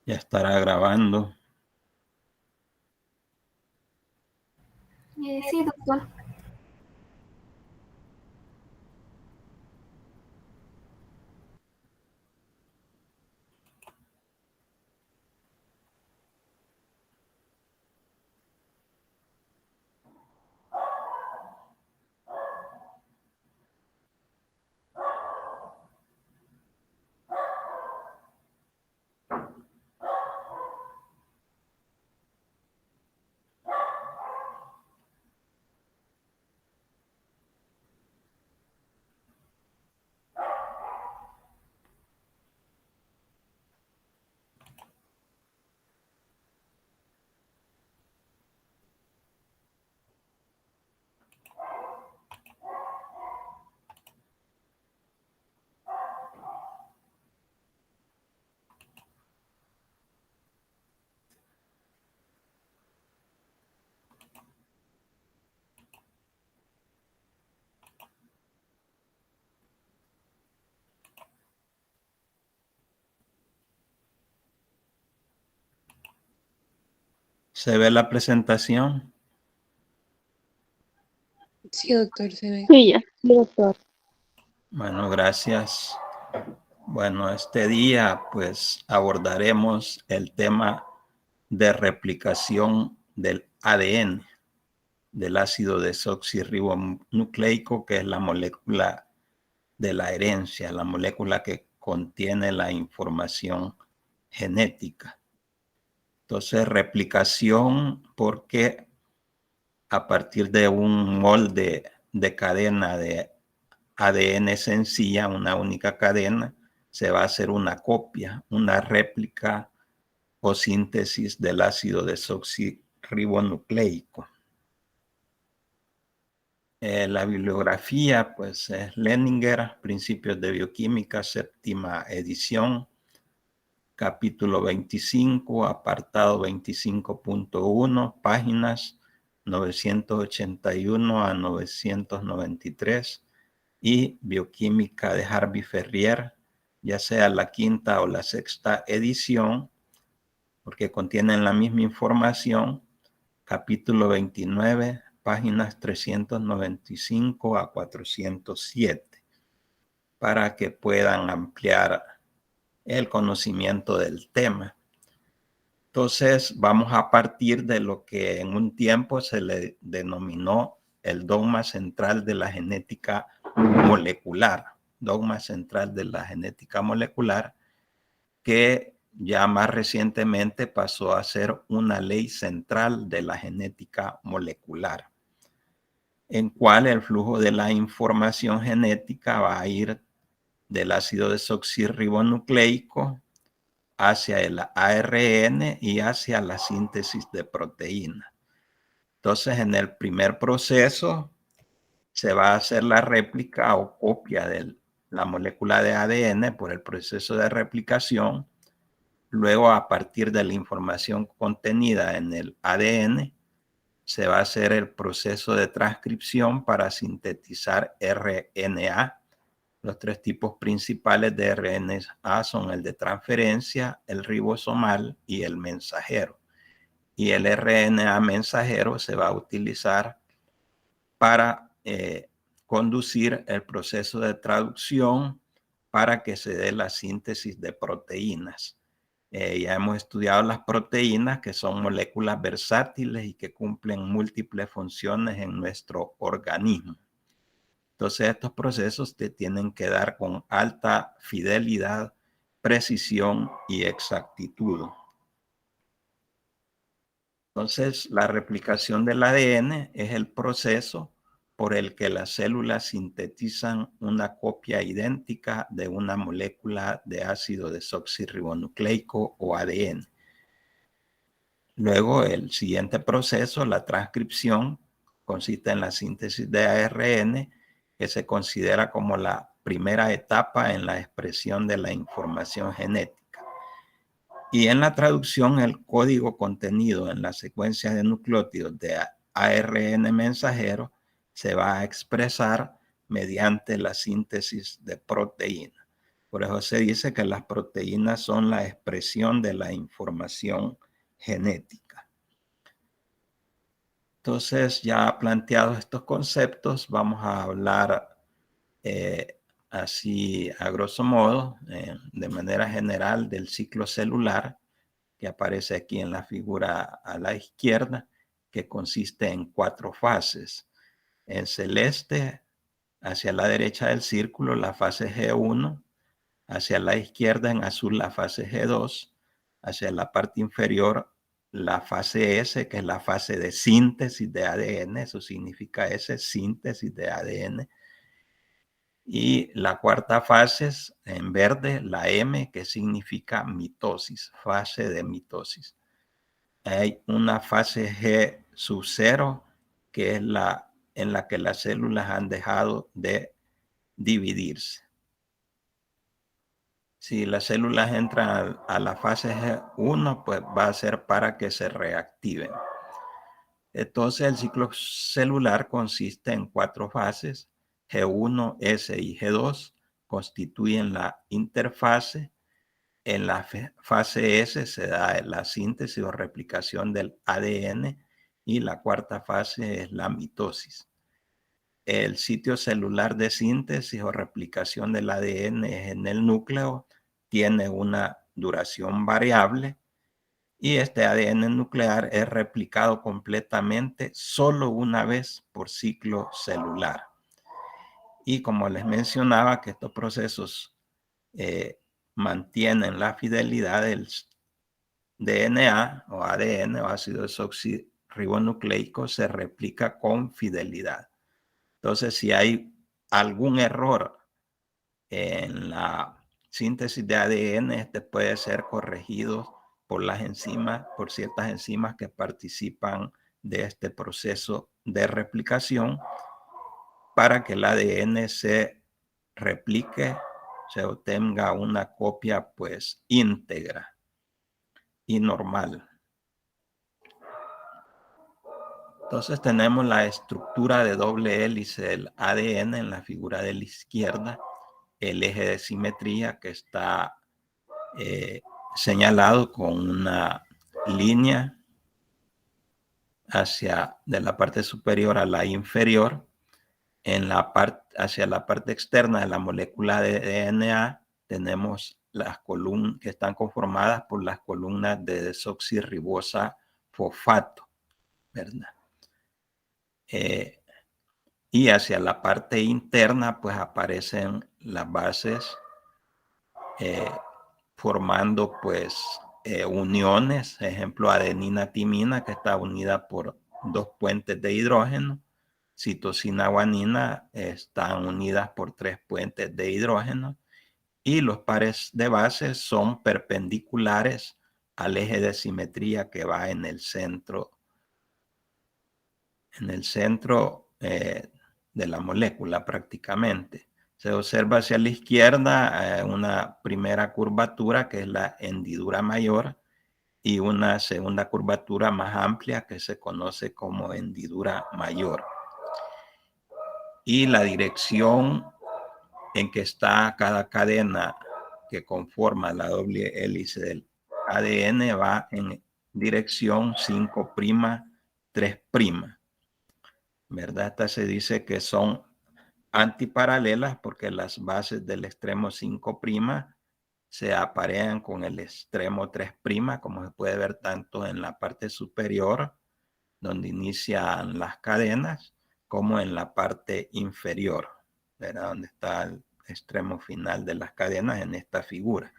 Ya estará grabando. Sí, doctor. ¿Se ve la presentación? Sí, doctor, se ve. Sí, ya, doctor. Bueno, gracias. Bueno, este día pues abordaremos el tema de replicación del ADN, del ácido desoxirribonucleico, que es la molécula de la herencia, la molécula que contiene la información genética. Entonces, replicación porque a partir de un molde de cadena de ADN sencilla, una única cadena, se va a hacer una copia, una réplica o síntesis del ácido desoxirribonucleico. La bibliografía, pues, es Leninger, Principios de Bioquímica, séptima edición, capítulo 25, apartado 25.1, páginas 981 a 993, y Bioquímica de Harvey Ferrier, ya sea la quinta o la sexta edición, porque contienen la misma información, capítulo 29, páginas 395 a 407, para que puedan ampliar el conocimiento del tema. Entonces, vamos a partir de lo que en un tiempo se le denominó el dogma central de la genética molecular. Dogma central de la genética molecular, que ya más recientemente pasó a ser una ley central de la genética molecular, en cual el flujo de la información genética va a ir del ácido desoxirribonucleico hacia el ARN y hacia la síntesis de proteínas. Entonces, en el primer proceso se va a hacer la réplica o copia de la molécula de ADN por el proceso de replicación. Luego, a partir de la información contenida en el ADN, se va a hacer el proceso de transcripción para sintetizar RNA. Los tres tipos principales de RNA son el de transferencia, el ribosomal y el mensajero. Y el RNA mensajero se va a utilizar para conducir el proceso de traducción para que se dé la síntesis de proteínas. Ya hemos estudiado las proteínas, que son moléculas versátiles y que cumplen múltiples funciones en nuestro organismo. Entonces, estos procesos te tienen que dar con alta fidelidad, precisión y exactitud. Entonces, la replicación del ADN es el proceso por el que las células sintetizan una copia idéntica de una molécula de ácido desoxirribonucleico o ADN. Luego, el siguiente proceso, la transcripción, consiste en la síntesis de ARN, que se considera como la primera etapa en la expresión de la información genética. Y en la traducción, el código contenido en la secuencia de nucleótidos de ARN mensajero se va a expresar mediante la síntesis de proteína. Por eso se dice que las proteínas son la expresión de la información genética. Entonces, ya planteados estos conceptos, vamos a hablar así a grosso modo, de manera general, del ciclo celular que aparece aquí en la figura a la izquierda, que consiste en 4 fases. En celeste, hacia la derecha del círculo, la fase G1, hacia la izquierda en azul la fase G2, hacia la parte inferior la fase S, que es la fase de síntesis de ADN, eso significa S, síntesis de ADN. Y la cuarta fase en verde, la M, que significa mitosis, fase de mitosis. Hay una fase G sub 0, que es la en la que las células han dejado de dividirse. Si las células entran a la fase G1, pues va a ser para que se reactiven. Entonces, el ciclo celular consiste en 4 fases. G1, S y G2 constituyen la interfase. En la fase S se da la síntesis o replicación del ADN y la cuarta fase es la mitosis. El sitio celular de síntesis o replicación del ADN es en el núcleo, tiene una duración variable y este ADN nuclear es replicado completamente solo una vez por ciclo celular. Y como les mencionaba que estos procesos mantienen la fidelidad del DNA o ADN o ácido desoxirribonucleico, se replica con fidelidad. Entonces, si hay algún error en la síntesis de ADN, este puede ser corregido por las enzimas, por ciertas enzimas que participan de este proceso de replicación para que el ADN se replique, se obtenga una copia pues íntegra y normal. Entonces tenemos la estructura de doble hélice del ADN en la figura de la izquierda, el eje de simetría que está señalado con una línea de la parte superior a la inferior. Hacia la parte externa de la molécula de DNA tenemos las columnas que están conformadas por las columnas de desoxirribosa fosfato, ¿verdad? Y hacia la parte interna pues aparecen las bases formando pues uniones, ejemplo adenina-timina que está unida por 2 puentes de hidrógeno, citosina-guanina están unidas por 3 puentes de hidrógeno y los pares de bases son perpendiculares al eje de simetría que va en el centro de la molécula prácticamente. Se observa hacia la izquierda una primera curvatura que es la hendidura mayor y una segunda curvatura más amplia que se conoce como hendidura mayor. Y la dirección en que está cada cadena que conforma la doble hélice del ADN va en dirección 5', 3'. ¿Verdad? Esta se dice que son antiparalelas porque las bases del extremo 5' se aparean con el extremo 3', como se puede ver tanto en la parte superior, donde inician las cadenas, como en la parte inferior, ¿verdad? Donde está el extremo final de las cadenas en esta figura.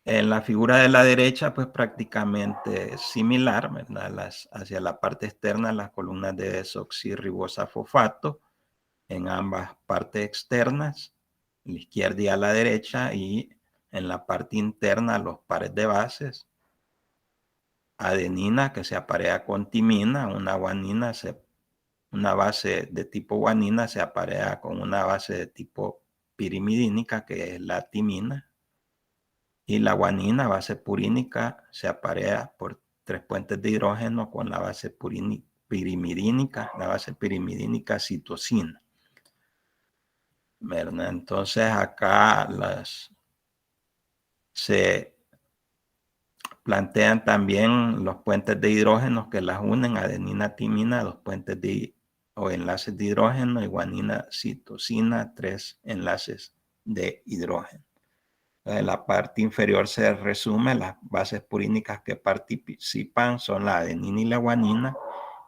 En la figura de la derecha, pues prácticamente similar, ¿verdad? Hacia la parte externa, las columnas de desoxirribosa fosfato en ambas partes externas, a la izquierda y a la derecha, y en la parte interna los pares de bases. Adenina que se aparea con timina, una base de tipo guanina se aparea con una base de tipo pirimidínica que es la timina. Y la guanina, base purínica, se aparea por 3 puentes de hidrógeno con la base pirimidínica, citosina. ¿verdad? Entonces acá se plantean también los puentes de hidrógeno que las unen, adenina, timina, dos puentes o enlaces de hidrógeno, y guanina, citosina, 3 enlaces de hidrógeno. En la parte inferior se resume las bases purínicas que participan son la adenina y la guanina,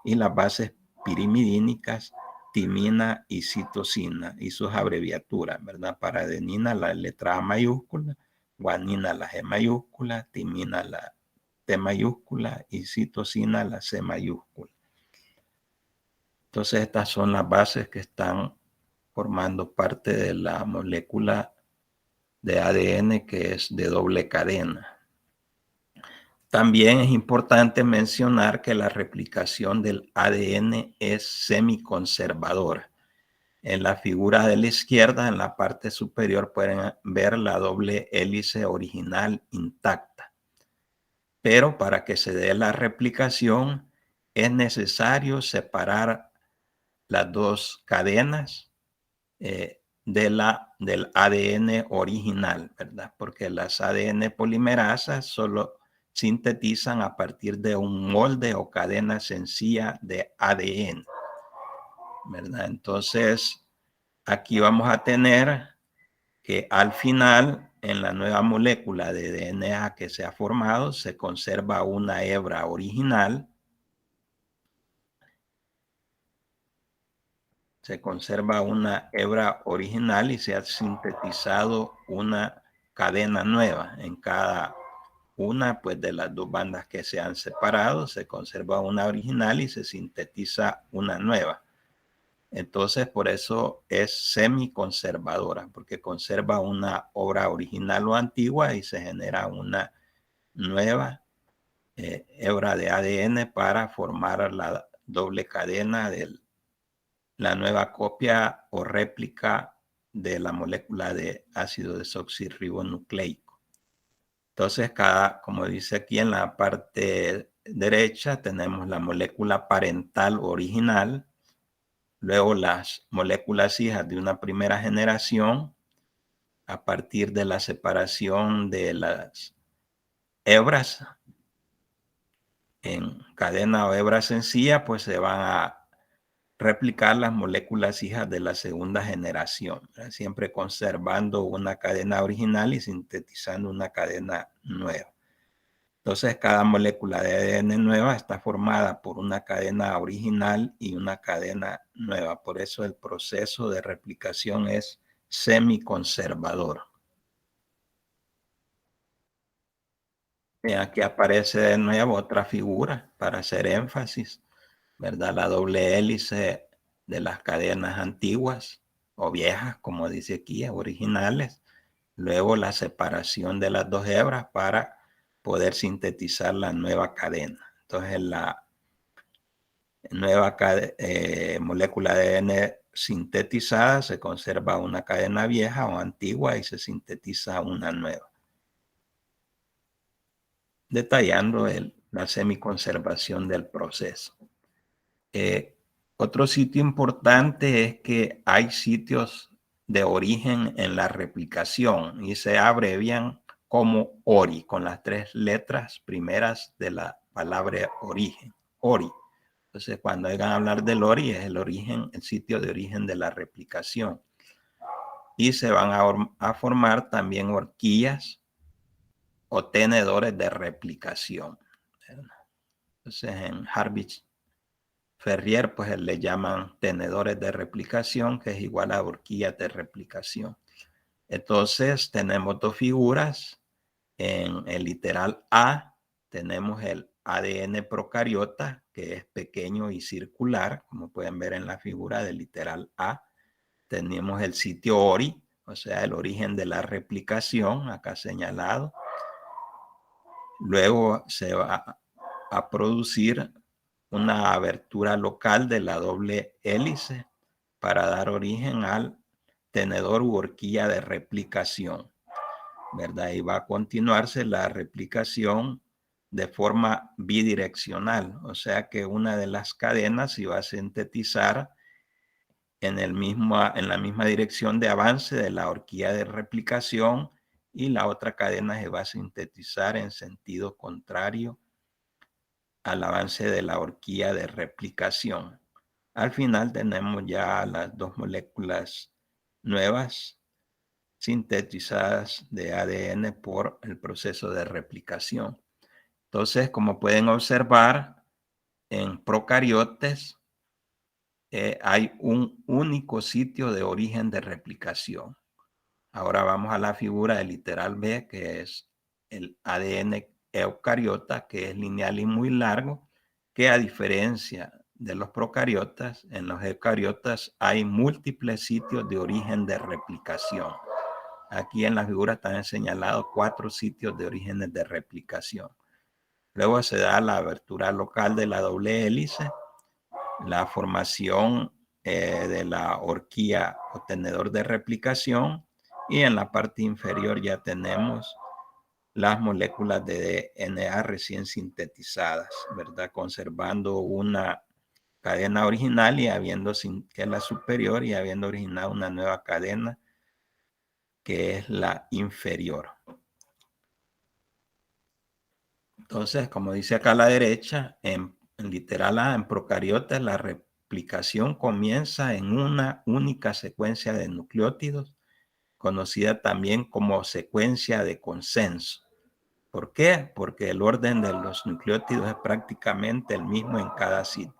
y las bases pirimidínicas, timina y citosina, y sus abreviaturas, ¿verdad? Para adenina la letra A mayúscula, guanina la G mayúscula, timina la T mayúscula y citosina la C mayúscula. Entonces estas son las bases que están formando parte de la molécula de ADN, que es de doble cadena. También es importante mencionar que la replicación del ADN es semiconservadora. En la figura de la izquierda, en la parte superior, pueden ver la doble hélice original intacta. Pero para que se dé la replicación, es necesario separar las dos cadenas del ADN original, ¿verdad? Porque las ADN polimerasas solo sintetizan a partir de un molde o cadena sencilla de ADN, ¿verdad? Entonces, aquí vamos a tener que al final, en la nueva molécula de DNA que se ha formado, se conserva una hebra original. Se conserva una hebra original y se ha sintetizado una cadena nueva. En cada una, pues, de las dos bandas que se han separado, se conserva una original y se sintetiza una nueva. Entonces, por eso es semiconservadora, porque conserva una obra original o antigua y se genera una nueva hebra de ADN para formar la doble cadena la nueva copia o réplica de la molécula de ácido desoxirribonucleico. Entonces, como dice aquí en la parte derecha, tenemos la molécula parental original, luego las moléculas hijas de una primera generación, a partir de la separación de las hebras en cadena o hebra sencilla, pues se van a replicar las moléculas hijas de la segunda generación, siempre conservando una cadena original y sintetizando una cadena nueva. Entonces, cada molécula de ADN nueva está formada por una cadena original y una cadena nueva. Por eso el proceso de replicación es semiconservador. Y aquí aparece de nuevo otra figura para hacer énfasis, ¿verdad? La doble hélice de las cadenas antiguas o viejas, como dice aquí, originales. Luego la separación de las dos hebras para poder sintetizar la nueva cadena. Entonces la nueva molécula de ADN sintetizada se conserva una cadena vieja o antigua y se sintetiza una nueva, detallando la semiconservación del proceso. Otro sitio importante es que hay sitios de origen en la replicación y se abrevian como ORI, con las 3 letras primeras de la palabra origen, ORI. Entonces, cuando hagan hablar del ORI, es el origen, el sitio de origen de la replicación. Y se van a formar también horquillas o tenedores de replicación. Entonces, en Harvey-Ferrier, pues le llaman tenedores de replicación, que es igual a horquillas de replicación. Entonces, tenemos dos figuras. En el literal A tenemos el ADN procariota, que es pequeño y circular, como pueden ver en la figura del literal A. Tenemos el sitio ORI, o sea, el origen de la replicación, acá señalado. Luego se va a producir una abertura local de la doble hélice para dar origen al tenedor u horquilla de replicación, ¿verdad? Y va a continuarse la replicación de forma bidireccional, o sea que una de las cadenas se va a sintetizar en la misma dirección de avance de la horquilla de replicación, y la otra cadena se va a sintetizar en sentido contrario al avance de la horquilla de replicación. Al final tenemos ya las dos moléculas nuevas sintetizadas de ADN por el proceso de replicación. Entonces, como pueden observar, en procariotes hay un único sitio de origen de replicación. Ahora vamos a la figura del literal B, que es el ADN eucariota, que es lineal y muy largo, que a diferencia de los procariotas, en los eucariotas hay múltiples sitios de origen de replicación. Aquí en la figura están señalados 4 sitios de orígenes de replicación. Luego se da la abertura local de la doble hélice, la formación de la horquilla o tenedor de replicación, y en la parte inferior ya tenemos las moléculas de DNA recién sintetizadas, ¿verdad? Conservando una cadena original y habiendo, que es la superior, y habiendo originado una nueva cadena que es la inferior. Entonces, como dice acá a la derecha, en literal A, en procariotas, la replicación comienza en una única secuencia de nucleótidos, conocida también como secuencia de consenso. ¿Por qué? Porque el orden de los nucleótidos es prácticamente el mismo en cada sitio.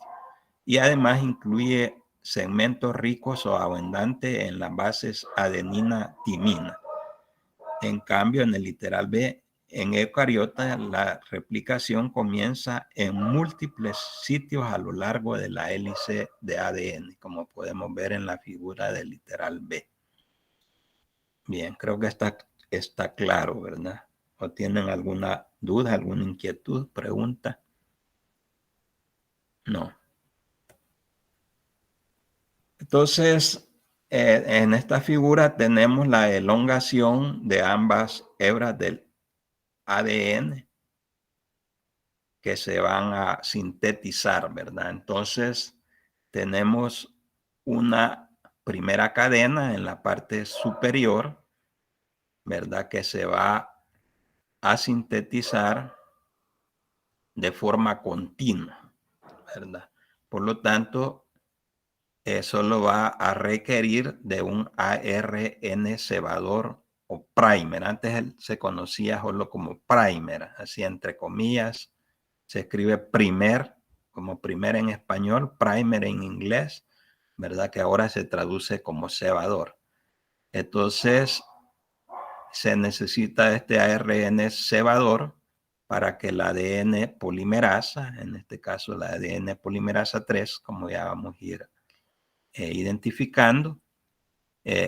Y además incluye segmentos ricos o abundantes en las bases adenina-timina. En cambio, en el literal B, en eucariotas, la replicación comienza en múltiples sitios a lo largo de la hélice de ADN, como podemos ver en la figura del literal B. Bien, creo que está claro, ¿verdad? ¿O tienen alguna duda, alguna inquietud, pregunta? No. Entonces, en esta figura tenemos la elongación de ambas hebras del ADN que se van a sintetizar, ¿verdad? Entonces, tenemos una primera cadena en la parte superior, ¿verdad? Que se va a sintetizar de forma continua, ¿verdad? Por lo tanto, solo va a requerir de un ARN cebador o primer. Antes se conocía solo como primer, así entre comillas. Se escribe primer, como primer en español, primer en inglés, ¿verdad? Que ahora se traduce como cebador. Entonces, se necesita este ARN cebador para que el ADN polimerasa, en este caso la ADN polimerasa 3, como ya vamos a ir identificando,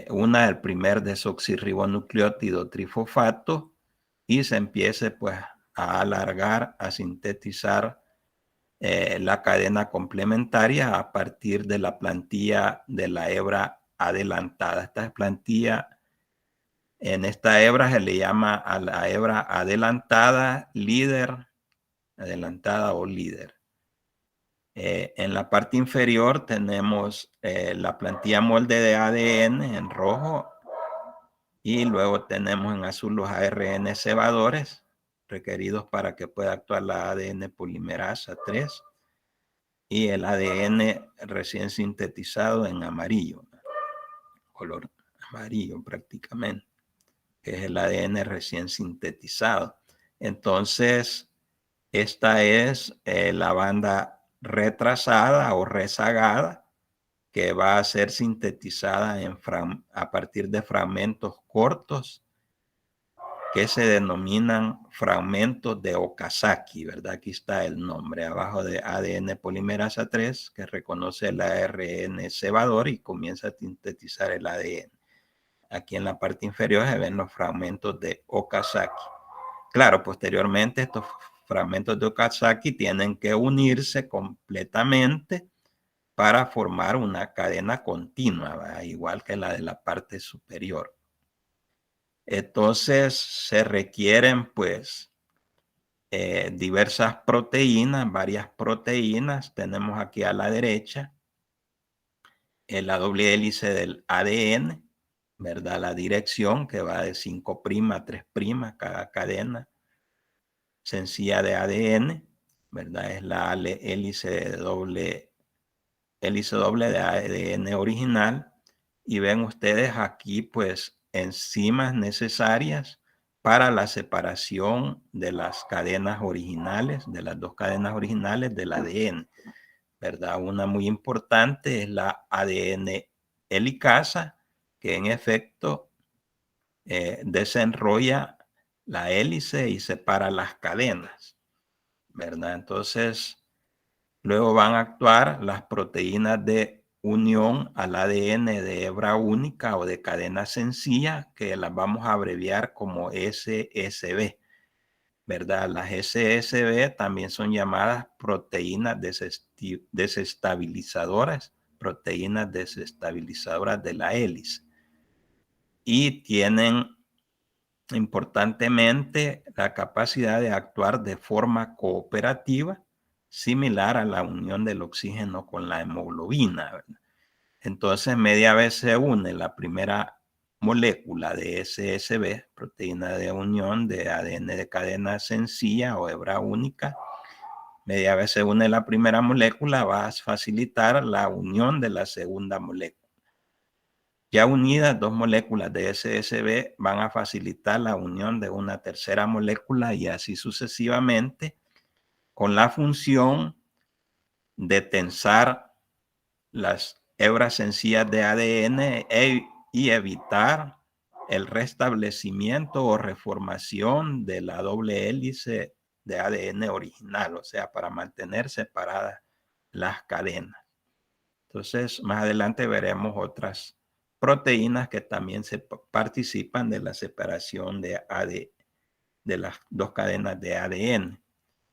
una el primer desoxirribonucleótido trifosfato, y se empiece pues a alargar, a sintetizar la cadena complementaria a partir de la plantilla de la hebra adelantada. Esta plantilla, en esta hebra se le llama a la hebra adelantada líder, adelantada o líder. En la parte inferior tenemos la plantilla molde de ADN en rojo, y luego tenemos en azul los ARN cebadores requeridos para que pueda actuar la ADN polimerasa 3, y el ADN recién sintetizado en amarillo, color amarillo prácticamente, que es el ADN recién sintetizado. Entonces, esta es la banda retrasada o rezagada, que va a ser sintetizada a partir de fragmentos cortos que se denominan fragmentos de Okazaki, ¿verdad? Aquí está el nombre, abajo de ADN polimerasa 3, que reconoce el ARN cebador y comienza a sintetizar el ADN. Aquí en la parte inferior se ven los fragmentos de Okazaki. Claro, posteriormente estos fragmentos de Okazaki tienen que unirse completamente para formar una cadena continua, ¿verdad? Igual que la de la parte superior. Entonces se requieren pues diversas proteínas, varias proteínas. Tenemos aquí a la derecha la doble hélice del ADN, ¿verdad? La dirección que va de 5' a 3' cada cadena sencilla de ADN, ¿verdad? Es la hélice doble de ADN original. Y ven ustedes aquí, pues, enzimas necesarias para la separación de las cadenas originales, de las dos cadenas originales del ADN, ¿verdad? Una muy importante es la ADN helicasa, que en efecto desenrolla la hélice y separa las cadenas, ¿verdad? Entonces, luego van a actuar las proteínas de unión al ADN de hebra única o de cadena sencilla, que las vamos a abreviar como SSB, ¿verdad? Las SSB también son llamadas proteínas desestabilizadoras, proteínas desestabilizadoras de la hélice. Y tienen importantemente la capacidad de actuar de forma cooperativa, similar a la unión del oxígeno con la hemoglobina, ¿verdad? Entonces, media vez se une la primera molécula de SSB, proteína de unión de ADN de cadena sencilla o hebra única. Media vez se une la primera molécula, va a facilitar la unión de la segunda molécula. Ya unidas, dos moléculas de SSB van a facilitar la unión de una tercera molécula y así sucesivamente, con la función de tensar las hebras sencillas de ADN y evitar el restablecimiento o reformación de la doble hélice de ADN original, o sea, para mantener separadas las cadenas. Entonces, más adelante veremos otras proteínas que también participan de la separación de las dos cadenas de ADN.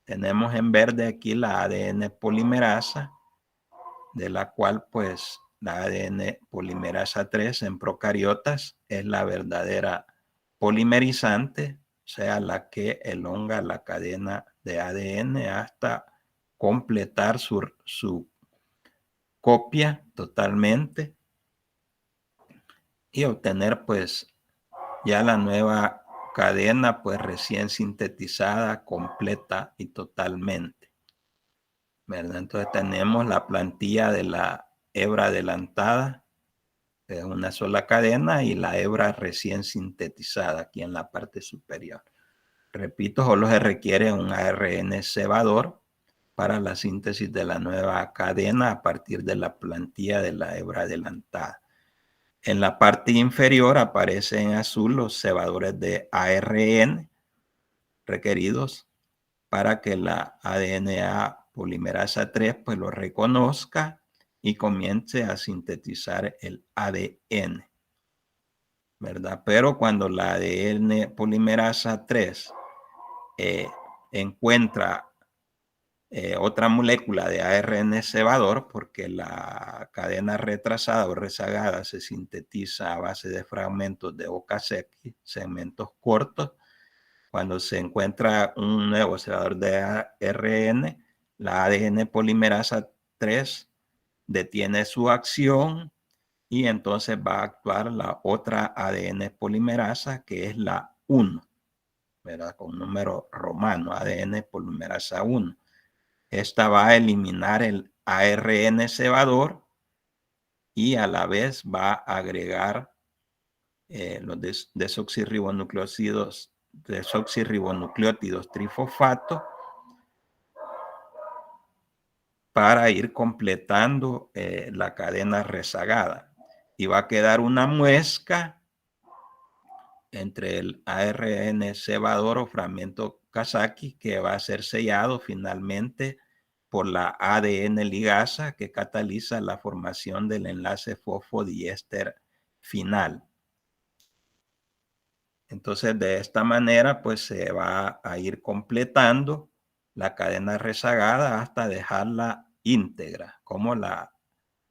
Tenemos en verde aquí la ADN polimerasa, de la cual pues la ADN polimerasa 3 en procariotas es la verdadera polimerizante, o sea, la que elonga la cadena de ADN hasta completar su copia totalmente y obtener pues ya la nueva cadena pues recién sintetizada, completa y totalmente, ¿verdad? Entonces tenemos la plantilla de la hebra adelantada, es una sola cadena, y la hebra recién sintetizada aquí en la parte superior. Repito, solo se requiere un ARN cebador para la síntesis de la nueva cadena a partir de la plantilla de la hebra adelantada. En la parte inferior aparecen en azul los cebadores de ARN requeridos para que la ADNA polimerasa 3 pues lo reconozca y comience a sintetizar el ADN, ¿verdad? Pero cuando la ADN polimerasa 3 encuentra otra molécula de ARN cebador, porque la cadena retrasada o rezagada se sintetiza a base de fragmentos de Okazaki, segmentos cortos. Cuando se encuentra un nuevo cebador de ARN, la ADN polimerasa 3 detiene su acción y entonces va a actuar la otra ADN polimerasa, que es la 1, ¿verdad? Con número romano, ADN polimerasa 1. Esta va a eliminar el ARN cebador y a la vez va a agregar los desoxirribonucleótidos trifosfato para ir completando la cadena rezagada. Y va a quedar una muesca entre el ARN cebador o fragmento Okazaki que va a ser sellado finalmente por la ADN ligasa que cataliza la formación del enlace fosfodiéster final. Entonces, de esta manera, pues se va a ir completando la cadena rezagada hasta dejarla íntegra, como la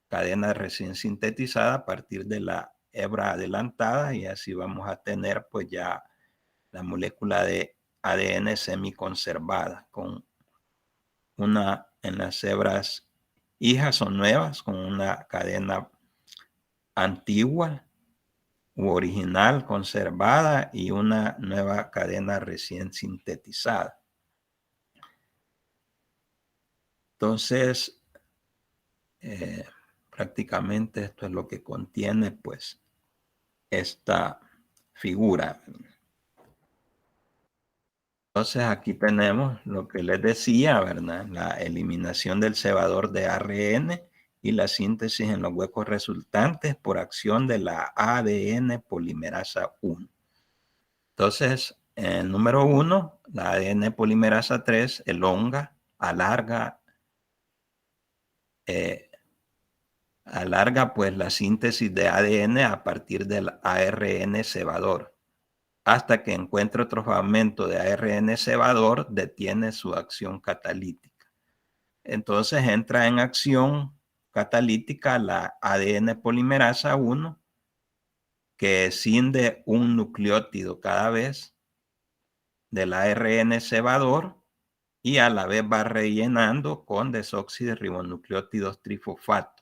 cadena recién sintetizada a partir de la hebra adelantada, y así vamos a tener pues ya la molécula de ADN semiconservada con una en las hebras hijas o nuevas con una cadena antigua u original conservada y una nueva cadena recién sintetizada. Entonces, prácticamente esto es lo que contiene pues esta figura. Entonces aquí tenemos lo que les decía, ¿verdad? La eliminación del cebador de ARN y la síntesis en los huecos resultantes por acción de la ADN polimerasa 1. Entonces, el número 1, la ADN polimerasa 3, elonga, alarga pues la síntesis de ADN a partir del ARN cebador. Hasta que encuentre otro fragmento de ARN cebador, detiene su acción catalítica. Entonces entra en acción catalítica la ADN polimerasa 1, que escinde un nucleótido cada vez del ARN cebador y a la vez va rellenando con desoxirribonucleótidos trifosfato,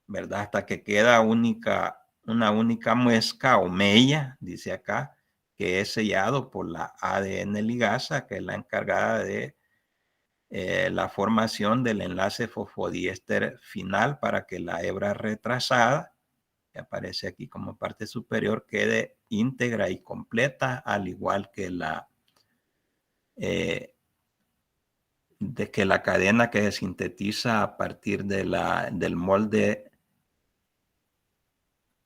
¿verdad? Hasta que queda una única muesca o mella, dice acá, que es sellado por la ADN ligasa, que es la encargada de la formación del enlace fosfodiéster final para que la hebra retrasada, que aparece aquí como parte superior, quede íntegra y completa, al igual que la cadena que se sintetiza a partir del molde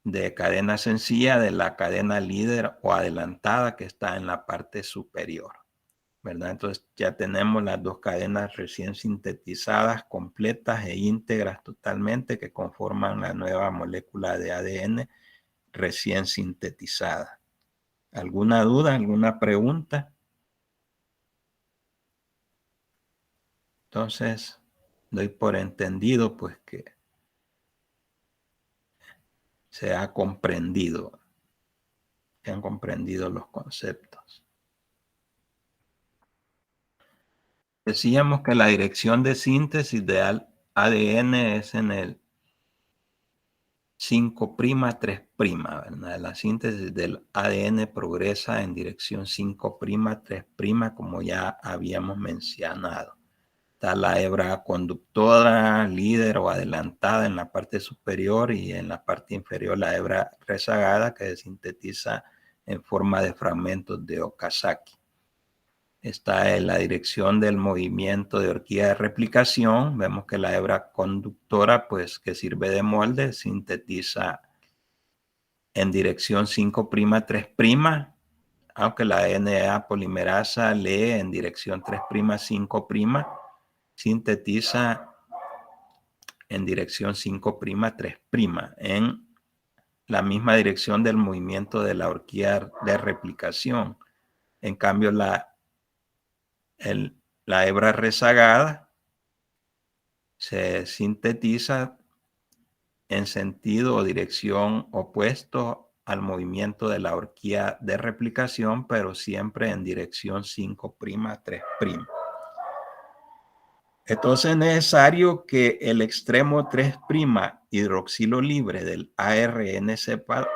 de cadena sencilla de la cadena líder o adelantada que está en la parte superior, ¿verdad? Entonces ya tenemos las dos cadenas recién sintetizadas, completas e íntegras totalmente, que conforman la nueva molécula de ADN recién sintetizada. ¿Alguna duda? ¿Alguna pregunta? Entonces, doy por entendido pues que se han comprendido los conceptos. Decíamos que la dirección de síntesis de ADN es en el 5', 3', ¿verdad? La síntesis del ADN progresa en dirección 5', 3', como ya habíamos mencionado. Está la hebra conductora, líder o adelantada en la parte superior, y en la parte inferior la hebra rezagada, que se sintetiza en forma de fragmentos de Okazaki. Está en la dirección del movimiento de horquilla de replicación. Vemos que la hebra conductora, pues que sirve de molde, sintetiza en dirección 5', 3', aunque la DNA polimerasa lee en dirección 3', 5', sintetiza en dirección 5', 3', en la misma dirección del movimiento de la horquilla de replicación. En cambio, la hebra rezagada se sintetiza en sentido o dirección opuesto al movimiento de la horquilla de replicación, pero siempre en dirección 5', 3'. Entonces es necesario que el extremo 3' hidroxilo libre del ARN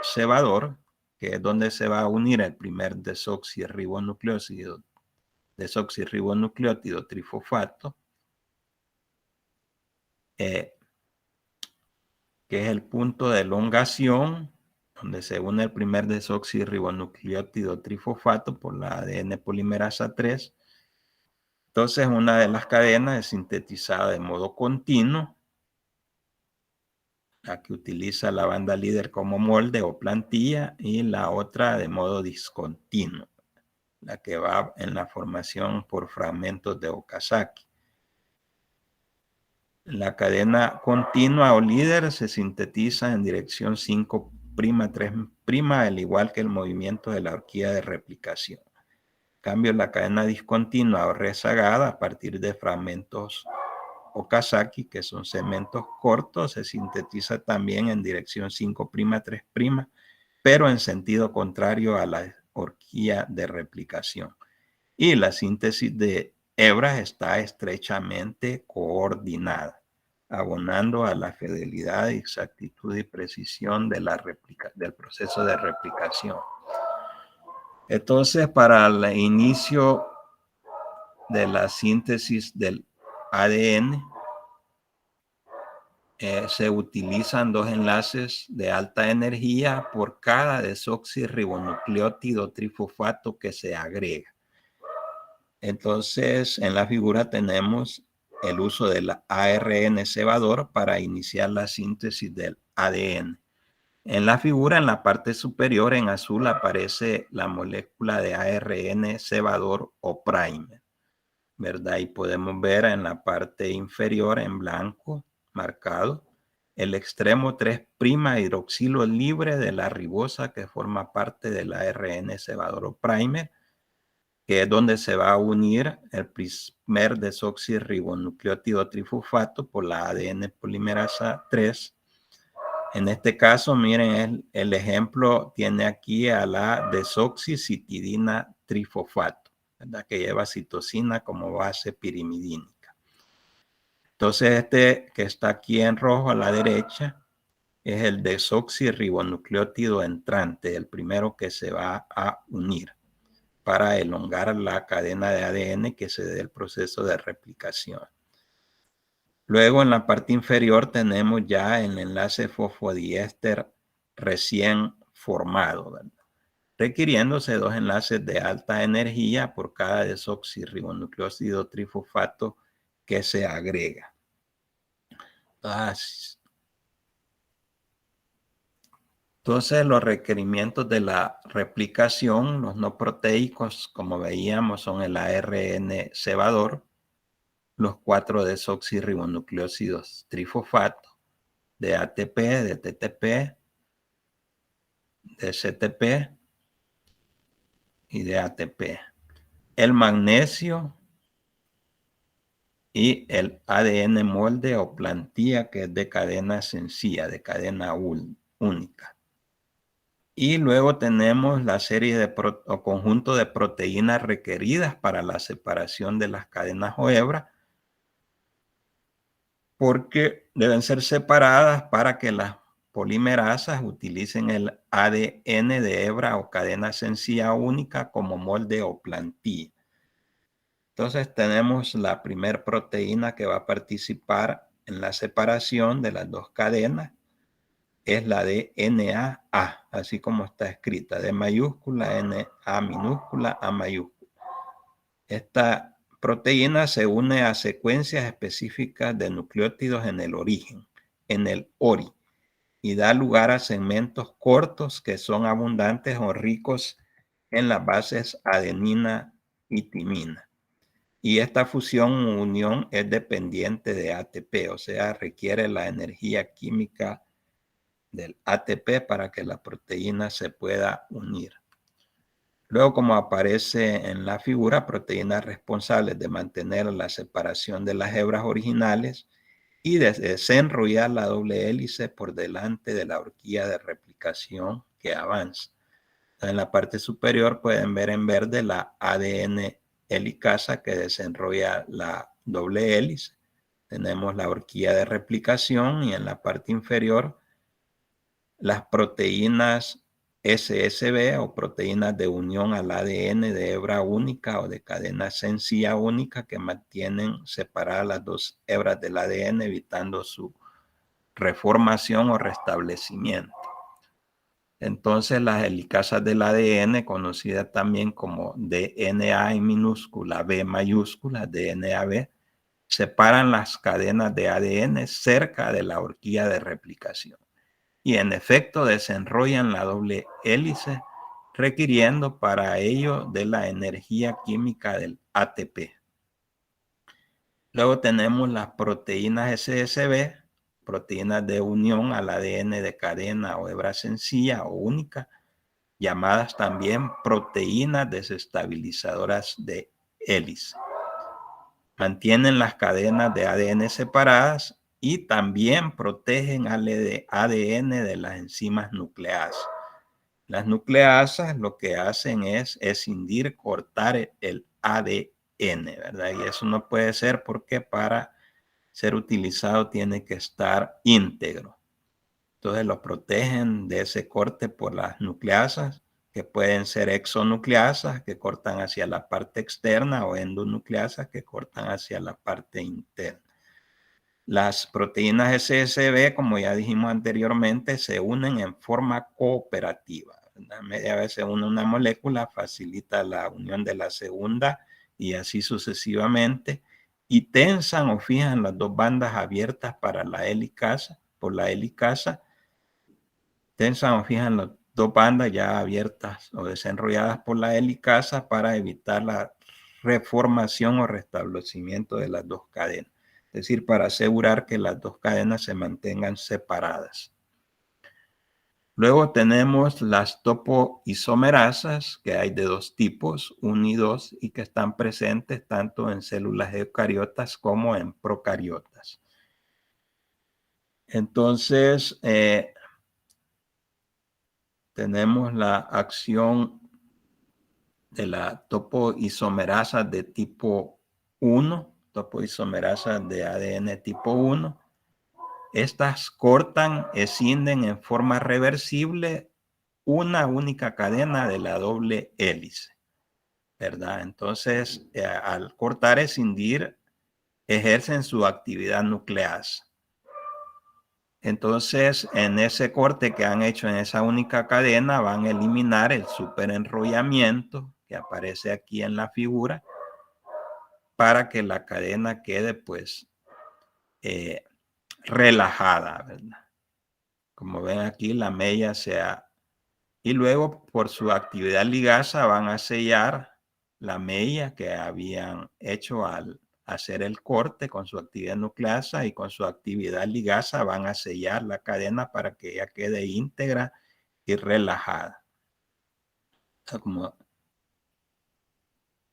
cebador, que es donde se va a unir el primer desoxirribonucleótido trifosfato, que es el punto de elongación, donde se une el primer desoxirribonucleótido trifosfato por la ADN polimerasa 3. Entonces, una de las cadenas es sintetizada de modo continuo, la que utiliza la banda líder como molde o plantilla, y la otra de modo discontinuo, la que va en la formación por fragmentos de Okazaki. La cadena continua o líder se sintetiza en dirección 5', 3', al igual que el movimiento de la horquilla de replicación. En cambio, la cadena discontinua o rezagada, a partir de fragmentos Okazaki, que son segmentos cortos, se sintetiza también en dirección 5', 3', pero en sentido contrario a la horquilla de replicación. Y la síntesis de hebras está estrechamente coordinada. abonando a la fidelidad, exactitud y precisión de del proceso de replicación. Entonces, para el inicio de la síntesis del ADN, se utilizan 2 enlaces de alta energía por cada desoxirribonucleótido trifosfato que se agrega. Entonces, en la figura tenemos el uso del ARN cebador para iniciar la síntesis del ADN. En la figura, en la parte superior, en azul, aparece la molécula de ARN cebador o primer, ¿verdad? Y podemos ver en la parte inferior, en blanco, marcado, el extremo 3' hidroxilo libre de la ribosa que forma parte del ARN cebador o primer, que es donde se va a unir el primer desoxirribonucleótido trifosfato por la ADN polimerasa 3. En este caso, miren, el ejemplo tiene aquí a la desoxicitidina trifosfato, ¿verdad? Que lleva citosina como base pirimidínica. Entonces, este que está aquí en rojo a la derecha es el desoxirribonucleótido entrante, el primero que se va a unir para elongar la cadena de ADN que se dé el proceso de replicación. Luego en la parte inferior tenemos ya el enlace fosfodiéster recién formado, ¿verdad? Requiriéndose 2 enlaces de alta energía por cada desoxirribonucleótido trifosfato que se agrega. Entonces, los requerimientos de la replicación, los no proteicos, como veíamos, son el ARN cebador, los 4 desoxirribonucleósidos trifosfato, de ATP, de TTP, de CTP y de ATP. El magnesio y el ADN molde o plantilla, que es de cadena sencilla, de cadena única. Y luego tenemos la serie de o conjunto de proteínas requeridas para la separación de las cadenas o hebras, porque deben ser separadas para que las polimerasas utilicen el ADN de hebra o cadena sencilla única como molde o plantilla. Entonces tenemos la primera proteína que va a participar en la separación de las 2 cadenas, es la de NAA, así como está escrita, de mayúscula, NA minúscula, A mayúscula. Esta proteína se une a secuencias específicas de nucleótidos en el origen, en el ORI, y da lugar a segmentos cortos que son abundantes o ricos en las bases adenina y timina. Y esta fusión o unión es dependiente de ATP, o sea, requiere la energía química del ATP para que la proteína se pueda unir. Luego, como aparece en la figura, proteínas responsables de mantener la separación de las hebras originales y de desenrollar la doble hélice por delante de la horquilla de replicación que avanza. En la parte superior pueden ver en verde la ADN helicasa que desenrolla la doble hélice. Tenemos la horquilla de replicación y en la parte inferior las proteínas SSB o proteínas de unión al ADN de hebra única o de cadena sencilla única que mantienen separadas las 2 hebras del ADN evitando su reformación o restablecimiento. Entonces las helicasas del ADN, conocidas también como DNA en minúscula, B mayúscula, DNAB, separan las cadenas de ADN cerca de la horquilla de replicación y en efecto desenrollan la doble hélice, requiriendo para ello de la energía química del ATP. Luego tenemos las proteínas SSB, proteínas de unión al ADN de cadena o hebra sencilla o única, llamadas también proteínas desestabilizadoras de hélice. Mantienen las cadenas de ADN separadas y también protegen al ADN de las enzimas nucleasas. Las nucleasas lo que hacen es escindir, cortar el ADN, ¿verdad? Y eso no puede ser porque para ser utilizado tiene que estar íntegro. Entonces lo protegen de ese corte por las nucleasas, que pueden ser exonucleasas, que cortan hacia la parte externa, o endonucleasas, que cortan hacia la parte interna. Las proteínas SSB, como ya dijimos anteriormente, se unen en forma cooperativa. Media vez se une una molécula, facilita la unión de la segunda y así sucesivamente, y tensan o fijan las dos bandas abiertas para la helicasa, por la helicasa. Tensan o fijan las dos bandas ya abiertas o desenrolladas por la helicasa para evitar la reformación o restablecimiento de las dos cadenas. Es decir, para asegurar que las dos cadenas se mantengan separadas. Luego tenemos las topoisomerasas, que hay de dos tipos, 1 y 2, y que están presentes tanto en células eucariotas como en procariotas. Entonces, tenemos la acción de la topoisomerasa de tipo 1, topoisomerasa de ADN tipo 1. Estas cortan, escinden en forma reversible una única cadena de la doble hélice, ¿verdad? Entonces, al cortar, escindir, ejercen su actividad nucleasa. Entonces, en ese corte que han hecho en esa única cadena, van a eliminar el superenrollamiento que aparece aquí en la figura para que la cadena quede, pues, relajada, ¿verdad? Como ven aquí, la mella y luego, por su actividad ligasa, van a sellar la mella que habían hecho al hacer el corte con su actividad nucleasa, y con su actividad ligasa van a sellar la cadena para que ella quede íntegra y relajada. O sea, como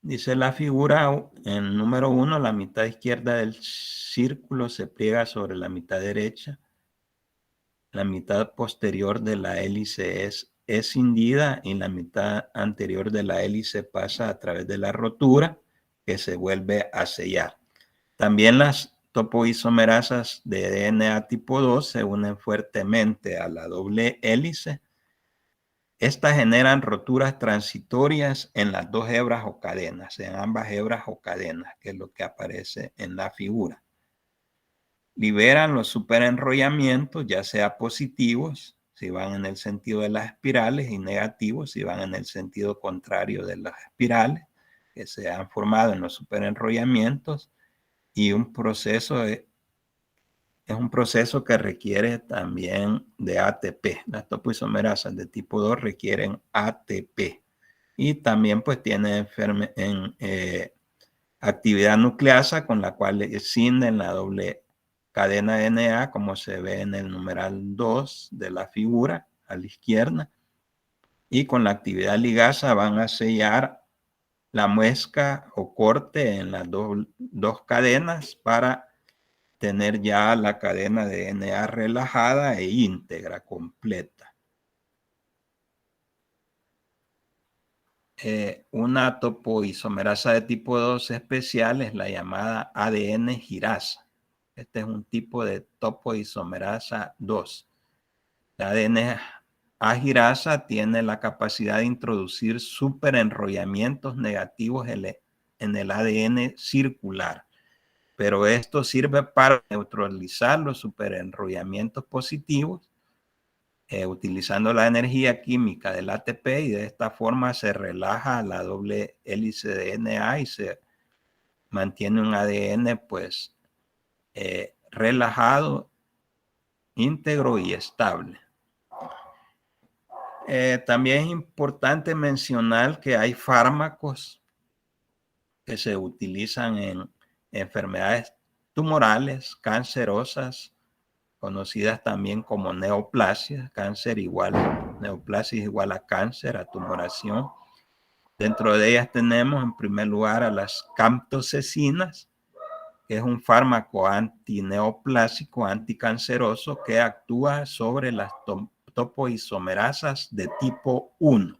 dice la figura, en número 1, la mitad izquierda del círculo se pliega sobre la mitad derecha. La mitad posterior de la hélice es escindida y la mitad anterior de la hélice pasa a través de la rotura, que se vuelve a sellar. También las topoisomerasas de DNA tipo 2 se unen fuertemente a la doble hélice. Estas generan roturas transitorias en las dos hebras o cadenas, en ambas hebras o cadenas, que es lo que aparece en la figura. Liberan los superenrollamientos, ya sea positivos, si van en el sentido de las espirales, y negativos, si van en el sentido contrario de las espirales, que se han formado en los superenrollamientos, y un proceso es un proceso que requiere también de ATP. Las topoisomerasas de tipo 2 requieren ATP, y también pues tienen actividad nucleasa, con la cual escinden la doble cadena de DNA, como se ve en el numeral 2 de la figura a la izquierda, y con la actividad ligasa van a sellar la muesca o corte en las dos cadenas para tener ya la cadena de DNA relajada e íntegra, completa. Una topoisomerasa de tipo 2 especial es la llamada ADN girasa. Este es un tipo de topoisomerasa 2. La ADN agirasa tiene la capacidad de introducir superenrollamientos negativos en el ADN circular, pero esto sirve para neutralizar los superenrollamientos positivos, utilizando la energía química del ATP, y de esta forma se relaja la doble hélice de DNA y se mantiene un ADN pues relajado, íntegro y estable. También es importante mencionar que hay fármacos que se utilizan en enfermedades tumorales, cancerosas, conocidas también como neoplasias. Neoplasia es igual a cáncer, a tumoración. Dentro de ellas tenemos en primer lugar a las camptosecinas, que es un fármaco antineoplásico, anticanceroso, que actúa sobre las topoisomerasas de tipo 1,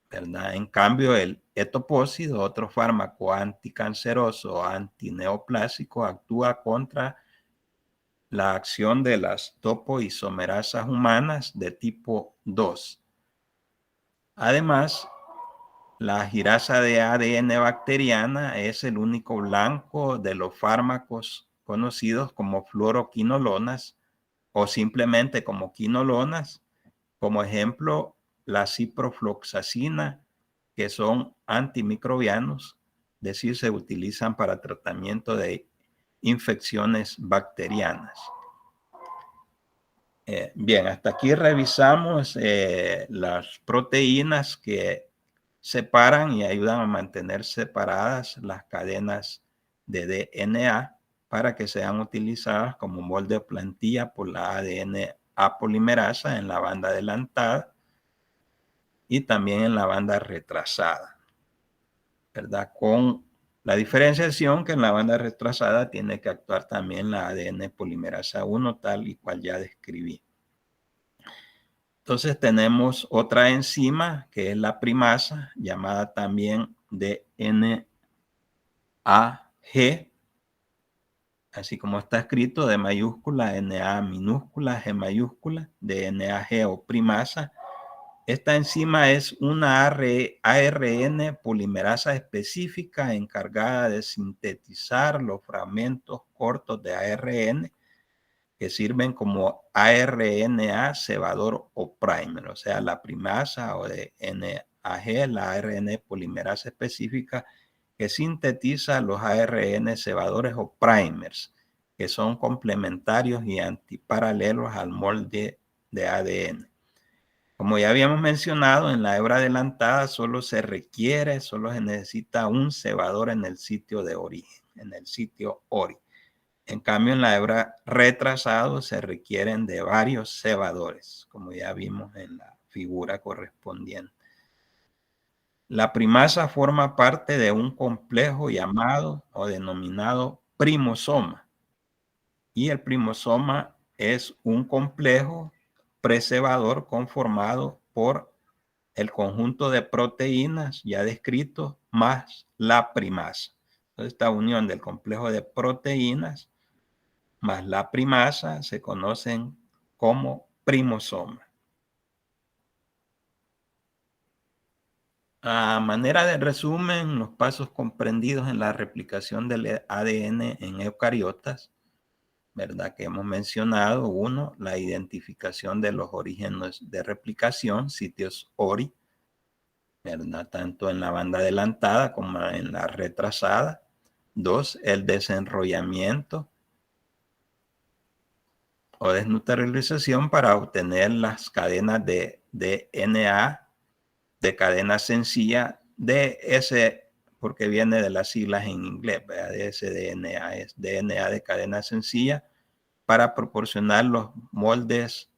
¿verdad? En cambio, el etopósido, otro fármaco anticanceroso o antineoplásico, actúa contra la acción de las topoisomerasas humanas de tipo 2. Además, la girasa de ADN bacteriana es el único blanco de los fármacos conocidos como fluoroquinolonas o simplemente como quinolonas. Como ejemplo, la ciprofloxacina, que son antimicrobianos, es decir, se utilizan para tratamiento de infecciones bacterianas. Bien, hasta aquí revisamos las proteínas que separan y ayudan a mantener separadas las cadenas de DNA para que sean utilizadas como molde o plantilla por la ADN apolimerasa en la banda adelantada y también en la banda retrasada, ¿verdad? Con la diferenciación que en la banda retrasada tiene que actuar también la ADN polimerasa 1, tal y cual ya describí. Entonces tenemos otra enzima que es la primasa, llamada también DNAG, así como está escrito, D mayúscula, NA minúscula, G mayúscula, DNAG o primasa. Esta enzima es una ARN polimerasa específica encargada de sintetizar los fragmentos cortos de ARN que sirven como ARNA cebador o primer, o sea, la primasa o de NAG, la ARN polimerasa específica que sintetiza los ARN cebadores o primers, que son complementarios y antiparalelos al molde de ADN. Como ya habíamos mencionado, en la hebra adelantada solo se necesita un cebador en el sitio de origen, en el sitio ORI. En cambio, en la hebra retrasado se requieren de varios cebadores, como ya vimos en la figura correspondiente. La primasa forma parte de un complejo llamado o denominado primosoma. Y el primosoma es un complejo precebador conformado por el conjunto de proteínas ya descrito más la primasa. Entonces, esta unión del complejo de proteínas más la primasa se conocen como primosoma. A manera de resumen, los pasos comprendidos en la replicación del ADN en eucariotas, ¿verdad? Que hemos mencionado. Uno, la identificación de los orígenes de replicación, sitios ORI, ¿verdad? Tanto en la banda adelantada como en la retrasada. Dos, el desenrollamiento o desnaturalización para obtener las cadenas de DNA de cadena sencilla de ese, porque viene de las siglas en inglés, ¿verdad? De ese DNA, es DNA de cadena sencilla, para proporcionar los moldes.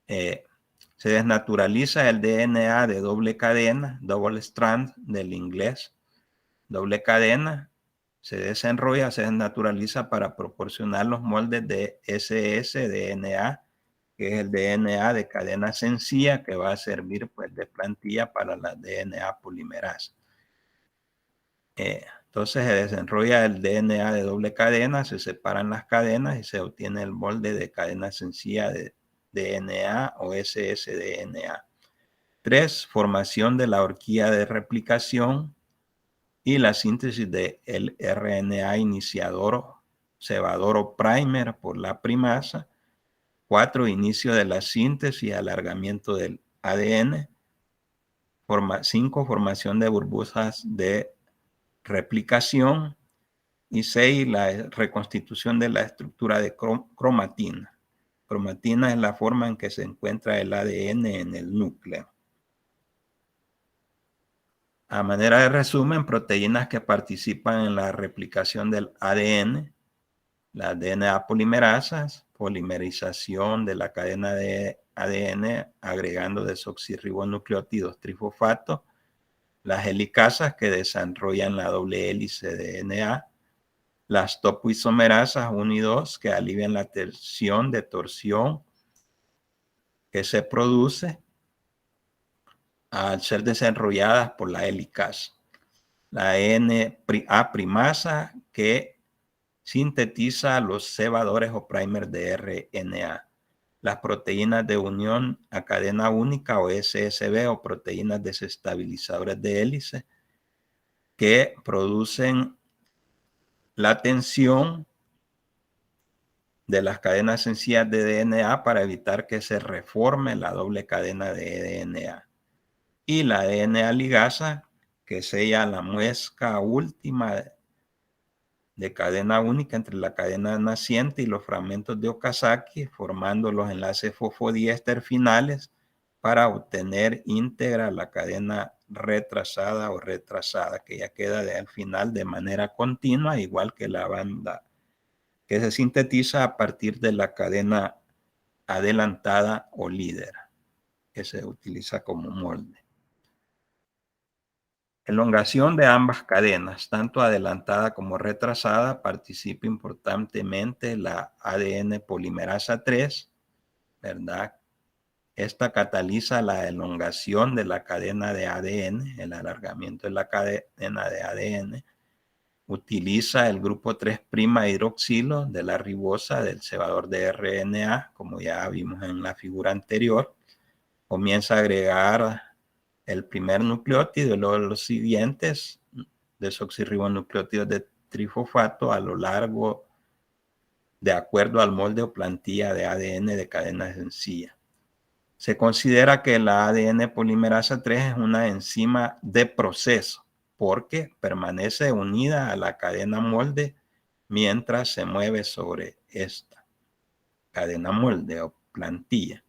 Se desnaturaliza el DNA de doble cadena, double strand del inglés, doble cadena, se desenrolla, se desnaturaliza para proporcionar los moldes de ssDNA, que es el DNA de cadena sencilla que va a servir pues de plantilla para la DNA polimerasa. Entonces se desenrolla el DNA de doble cadena, se separan las cadenas y se obtiene el molde de cadena sencilla de DNA o ssDNA. 3. Formación de la horquilla de replicación y la síntesis del RNA iniciador, cebador o primer por la primasa. 4. Inicio de la síntesis y alargamiento del ADN. 5. Formación de burbujas de replicación. Y 6. La reconstitución de la estructura de cromatina. Cromatina es la forma en que se encuentra el ADN en el núcleo. A manera de resumen, proteínas que participan en la replicación del ADN, las DNA polimerasas, polimerización de la cadena de ADN agregando desoxirribonucleótidos trifosfato, las helicasas que desarrollan la doble hélice de DNA, las topoisomerasas 1 y 2 que alivian la tensión de torsión que se produce, al ser desarrolladas por la helicasa, la NA primasa que sintetiza los cebadores o primers de RNA, las proteínas de unión a cadena única o SSB o proteínas desestabilizadoras de hélice que producen la tensión de las cadenas sencillas de DNA para evitar que se reforme la doble cadena de DNA. Y la DNA ligasa que sella la muesca última de cadena única entre la cadena naciente y los fragmentos de Okazaki, formando los enlaces fosfodiéster finales para obtener íntegra la cadena retrasada o retrasada, que ya queda al final de manera continua, igual que la banda que se sintetiza a partir de la cadena adelantada o líder, que se utiliza como molde. Elongación de ambas cadenas, tanto adelantada como retrasada, participa importantemente la ADN polimerasa 3, ¿verdad? Esta cataliza la elongación de la cadena de ADN, el alargamiento de la cadena de ADN. Utiliza el grupo 3' hidroxilo de la ribosa del cebador de RNA, como ya vimos en la figura anterior. Comienza a agregar el primer nucleótido y luego los siguientes desoxirribonucleótidos de trifosfato a lo largo de acuerdo al molde o plantilla de ADN de cadena sencilla. Se considera que la ADN polimerasa 3 es una enzima de proceso porque permanece unida a la cadena molde mientras se mueve sobre esta cadena molde o plantilla.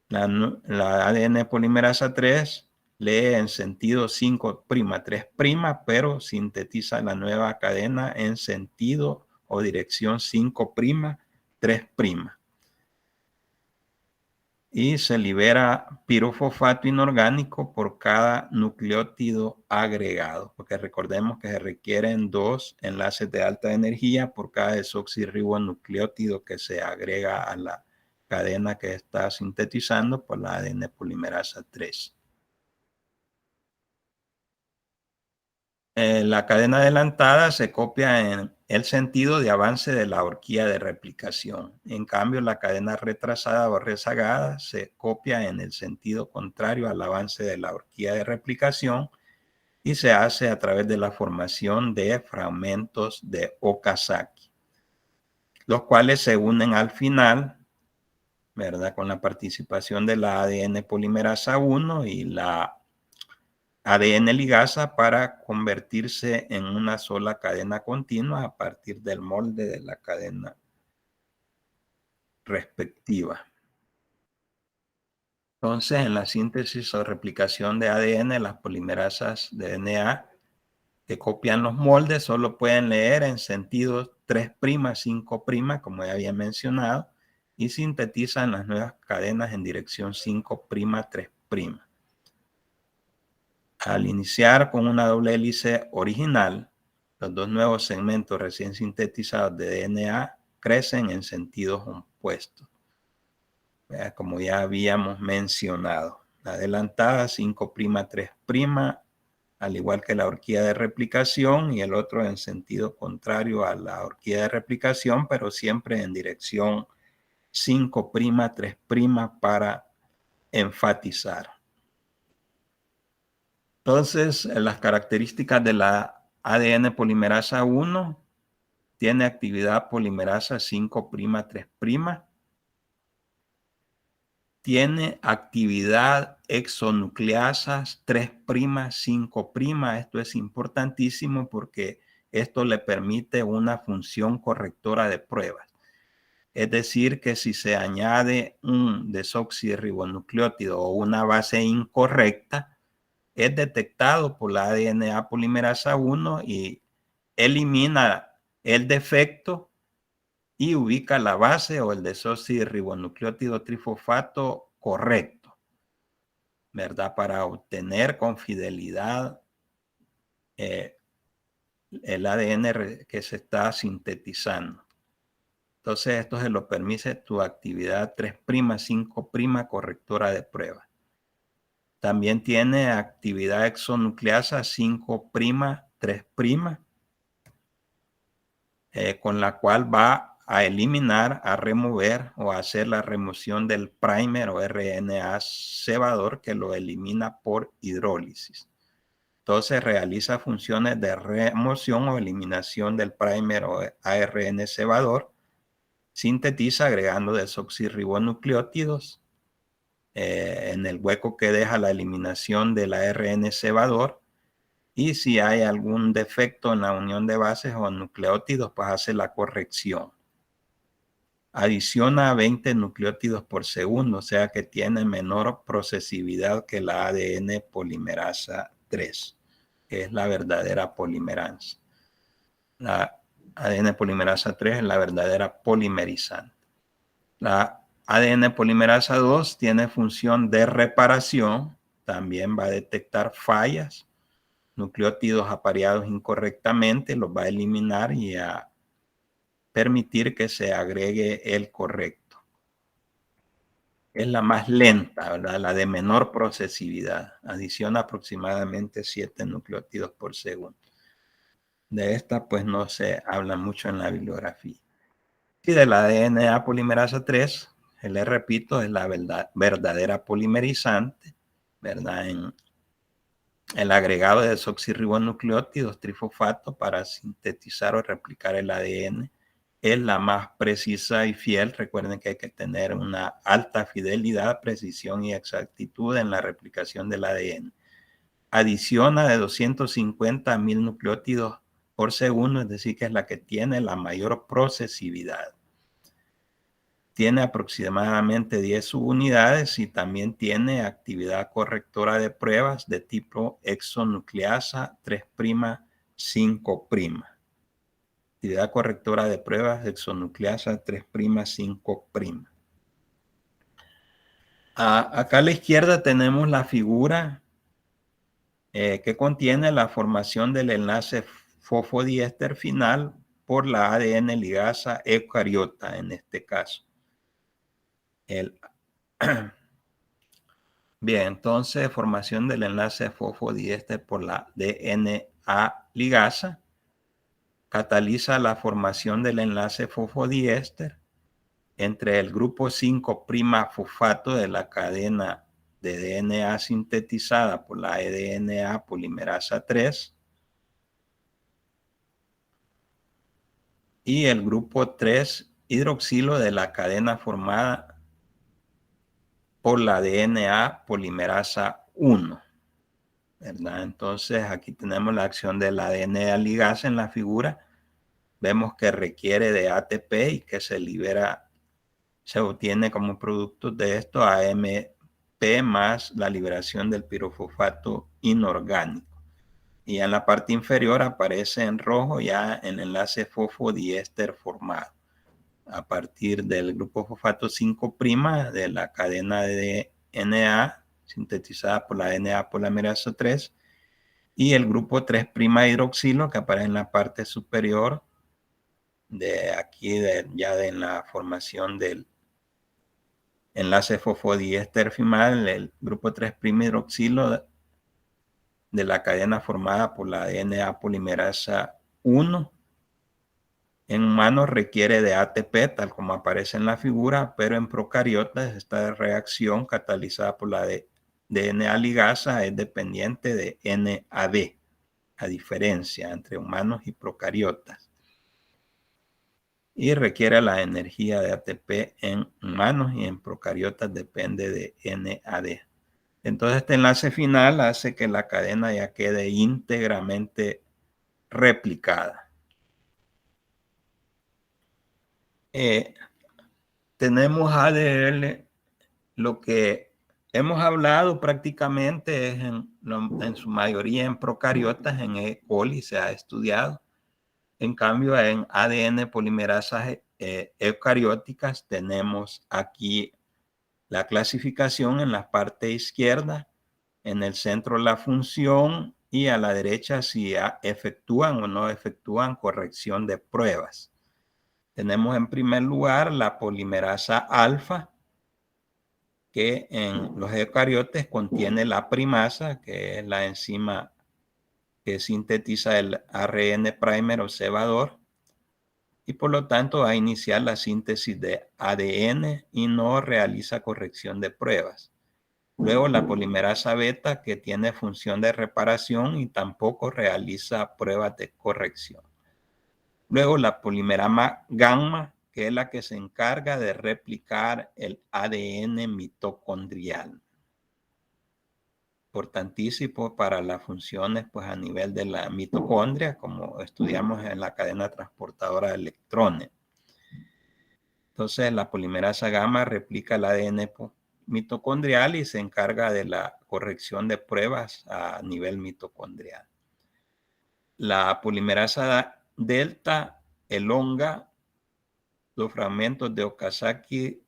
La ADN polimerasa 3 lee en sentido 5', 3', pero sintetiza la nueva cadena en sentido o dirección 5', 3'. Y se libera pirofosfato inorgánico por cada nucleótido agregado, porque recordemos que se requieren 2 enlaces de alta energía por cada desoxirribonucleótido que se agrega a la cadena que está sintetizando por la ADN polimerasa 3. La cadena adelantada se copia en el sentido de avance de la horquilla de replicación. En cambio, la cadena retrasada o rezagada se copia en el sentido contrario al avance de la horquilla de replicación y se hace a través de la formación de fragmentos de Okazaki, los cuales se unen al final, ¿verdad? Con la participación de la ADN polimerasa 1 y la ADN ligasa para convertirse en una sola cadena continua a partir del molde de la cadena respectiva. Entonces, en la síntesis o replicación de ADN, las polimerasas de DNA que copian los moldes solo pueden leer en sentidos 3', 5', como ya había mencionado, y sintetizan las nuevas cadenas en dirección 5', 3'. Al iniciar con una doble hélice original, los dos nuevos segmentos recién sintetizados de DNA crecen en sentidos opuestos, como ya habíamos mencionado. La adelantada 5', 3', al igual que la horquilla de replicación, y el otro en sentido contrario a la horquilla de replicación, pero siempre en dirección 5', 3' para enfatizar. Entonces, las características de la ADN polimerasa 1 tiene actividad polimerasa 5', 3', tiene actividad exonucleasas 3', 5'. Esto es importantísimo porque esto le permite una función correctora de pruebas. Es decir, que si se añade un desoxirribonucleótido o una base incorrecta, es detectado por la ADN polimerasa 1 y elimina el defecto y ubica la base o el desoxirribonucleótido trifosfato correcto, ¿verdad? Para obtener con fidelidad el ADN que se está sintetizando. Entonces, esto se lo permite tu actividad 3', 5' correctora de prueba. También tiene actividad exonucleasa 5', 3', con la cual va a eliminar, a remover o a hacer la remoción del primer o RNA cebador, que lo elimina por hidrólisis. Entonces realiza funciones de remoción o eliminación del primer o ARN cebador, sintetiza agregando desoxirribonucleótidos en el hueco que deja la eliminación del ARN cebador, y si hay algún defecto en la unión de bases o nucleótidos, pues hace la corrección. Adiciona 20 nucleótidos por segundo, o sea que tiene menor procesividad que la ADN polimerasa 3, que es la verdadera polimerasa. La ADN polimerasa 3 es la verdadera polimerizante. La ADN polimerasa 2 tiene función de reparación, también va a detectar fallas, nucleótidos apareados incorrectamente, los va a eliminar y a permitir que se agregue el correcto. Es la más lenta, ¿verdad? La de menor procesividad. Adiciona aproximadamente 7 nucleótidos por segundo. De esta pues no se habla mucho en la bibliografía. Y de la DNA polimerasa 3, les repito, es la verdadera polimerizante, ¿verdad? En el agregado de desoxirribonucleótidos trifosfato para sintetizar o replicar el ADN es la más precisa y fiel. Recuerden que hay que tener una alta fidelidad, precisión y exactitud en la replicación del ADN. Adiciona de 250 a 1000 nucleótidos por segundo, es decir, que es la que tiene la mayor procesividad. Tiene aproximadamente 10 subunidades y también tiene actividad correctora de pruebas de tipo exonucleasa 3', 5'. Actividad correctora de pruebas exonucleasa 3', 5'. Acá a la izquierda tenemos la figura que contiene la formación del enlace fosfodiéster final por la ADN ligasa eucariota en este caso. Bien, entonces formación del enlace fosfodiéster por la DNA ligasa cataliza la formación del enlace fosfodiéster entre el grupo 5' fosfato de la cadena de DNA sintetizada por la DNA polimerasa 3 y el grupo 3 hidroxilo de la cadena formada por la DNA polimerasa 1, ¿verdad? Entonces aquí tenemos la acción de la DNA ligasa en la figura. Vemos que requiere de ATP y que se libera, se obtiene como producto de esto AMP más la liberación del pirofosfato inorgánico. Y en la parte inferior aparece en rojo ya el enlace fosfodiéster formado a partir del grupo fosfato 5' de la cadena de DNA sintetizada por la DNA polimerasa 3 y el grupo 3' hidroxilo que aparece en la parte superior de aquí, ya en la formación del enlace fosfodiéster final, el grupo 3' hidroxilo de la cadena formada por la DNA polimerasa 1. En humanos requiere de ATP, tal como aparece en la figura, pero en procariotas esta reacción catalizada por la DNA ligasa es dependiente de NAD, a diferencia entre humanos y procariotas. Y requiere la energía de ATP en humanos y en procariotas depende de NAD. Entonces este enlace final hace que la cadena ya quede íntegramente replicada. Tenemos ADL, lo que hemos hablado prácticamente es en su mayoría en procariotas, en E. coli se ha estudiado. En cambio, en ADN polimerasas eucarióticas tenemos aquí la clasificación en la parte izquierda, en el centro la función y a la derecha si efectúan o no efectúan corrección de pruebas. Tenemos en primer lugar la polimerasa alfa, que en los eucariotes contiene la primasa, que es la enzima que sintetiza el ARN primer o cebador, y por lo tanto va a iniciar la síntesis de ADN y no realiza corrección de pruebas. Luego la polimerasa beta, que tiene función de reparación y tampoco realiza pruebas de corrección. Luego la polimerasa gamma, que es la que se encarga de replicar el ADN mitocondrial. Importantísimo para las funciones pues, a nivel de la mitocondria, como estudiamos en la cadena transportadora de electrones. Entonces, la polimerasa gamma replica el ADN mitocondrial y se encarga de la corrección de pruebas a nivel mitocondrial. La polimerasa delta elonga los fragmentos de Okazaki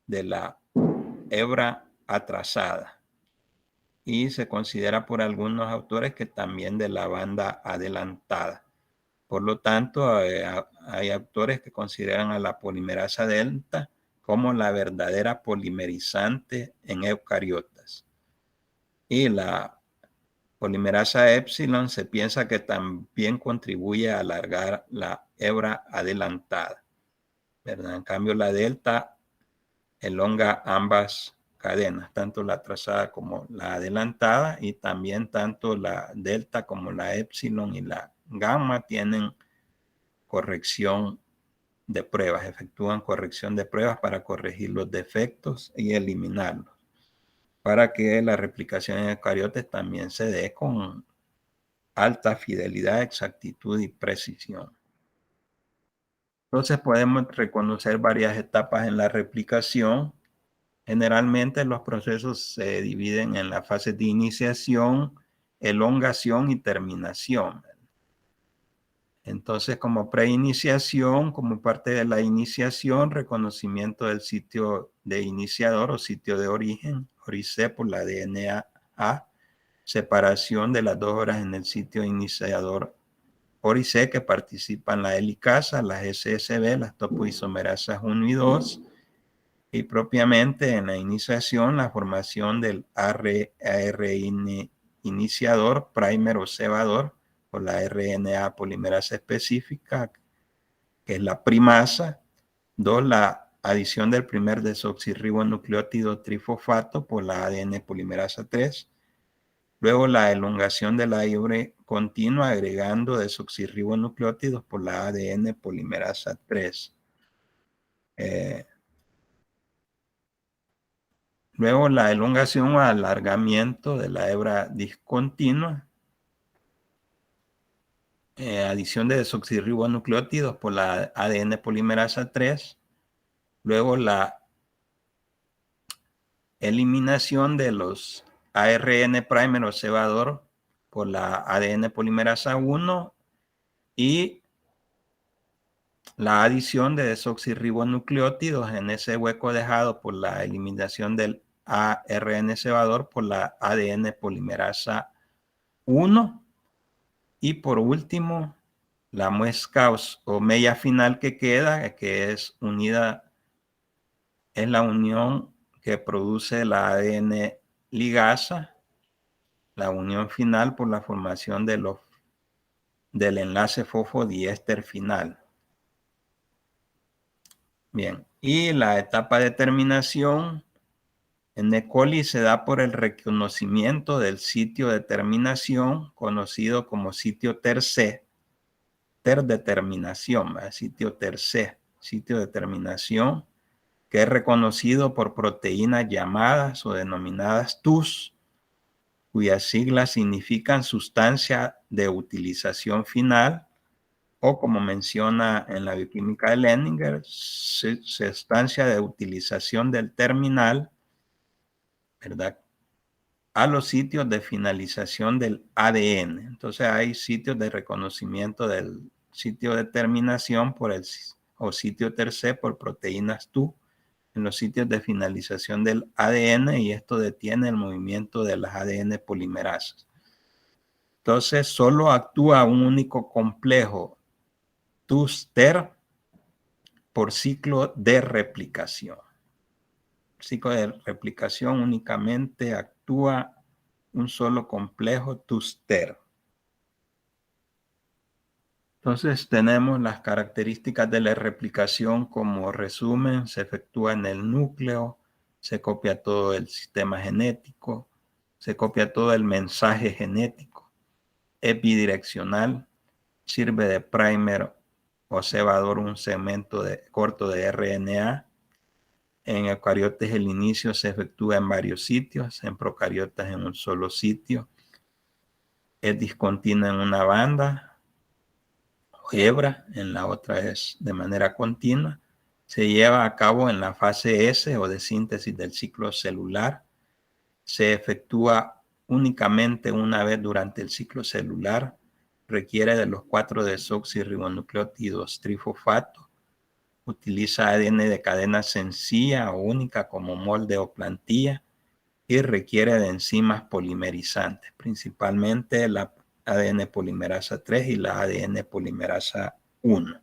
de la hebra atrasada y se considera por algunos autores que también de la banda adelantada. Por lo tanto, hay autores que consideran a la polimerasa delta como la verdadera polimerizante en eucariotas. Y la polimerasa epsilon se piensa que también contribuye a alargar la hebra adelantada, ¿verdad? En cambio, la delta elonga ambas cadenas, tanto la atrasada como la adelantada, y también tanto la delta como la epsilon y la gamma tienen corrección de pruebas, efectúan corrección de pruebas para corregir los defectos y eliminarlos, para que la replicación en eucariotes también se dé con alta fidelidad, exactitud y precisión. Entonces podemos reconocer varias etapas en la replicación. Generalmente los procesos se dividen en las fases de iniciación, elongación y terminación. Entonces, como preiniciación, como parte de la iniciación, reconocimiento del sitio de iniciador o sitio de origen, ORIC por la DNA, separación de las 2 horas en el sitio iniciador ORIC que participan la helicasa, las SSB, las topoisomerasas 1 y 2, y propiamente en la iniciación la formación del ARN iniciador, primer o cebador, por la RNA polimerasa específica, que es la primasa. 2, la adición del primer desoxirribonucleótido trifosfato por la ADN polimerasa 3. Luego la elongación de la hebra continua agregando desoxirribonucleótidos por la ADN polimerasa 3. Luego la elongación o alargamiento de la hebra discontinua. Adición de desoxirribonucleótidos por la ADN polimerasa 3. Luego la eliminación de los ARN primer o cebador por la ADN polimerasa 1 y la adición de desoxirribonucleótidos en ese hueco dejado por la eliminación del ARN cebador por la ADN polimerasa 1. Y por último, la muesca o mella final que queda, que es unida, es la unión que produce la ADN ligasa, la unión final por la formación del enlace fosfodiéster final. Bien, y la etapa de terminación en E. coli se da por el reconocimiento del sitio de terminación conocido como sitio tercé, terdeterminación, sitio tercé, sitio de terminación, que es reconocido por proteínas llamadas o denominadas TUS, cuyas siglas significan sustancia de utilización final, o como menciona en la bioquímica de Leninger, sustancia de utilización del terminal, ¿verdad?, a los sitios de finalización del ADN. Entonces hay sitios de reconocimiento del sitio de terminación por o sitio tercé por proteínas TU en los sitios de finalización del ADN, y esto detiene el movimiento de las ADN polimerasas. Entonces solo actúa un único complejo TUS-TER por ciclo de replicación. ciclo de replicación únicamente actúa un solo complejo two-steric. Entonces tenemos las características de la replicación como resumen: se efectúa en el núcleo, se copia todo el sistema genético, se copia todo el mensaje genético, es bidireccional, sirve de primer o cebador un segmento corto de RNA. En eucariotes el inicio se efectúa en varios sitios, en procariotas en un solo sitio. Es discontinua en una banda o hebra, en la otra es de manera continua. Se lleva a cabo en la fase S o de síntesis del ciclo celular. Se efectúa únicamente una vez durante el ciclo celular. Requiere de los 4 desoxirribonucleótidos trifosfato. Utiliza ADN de cadena sencilla o única como molde o plantilla y requiere de enzimas polimerizantes, principalmente la ADN polimerasa 3 y la ADN polimerasa 1.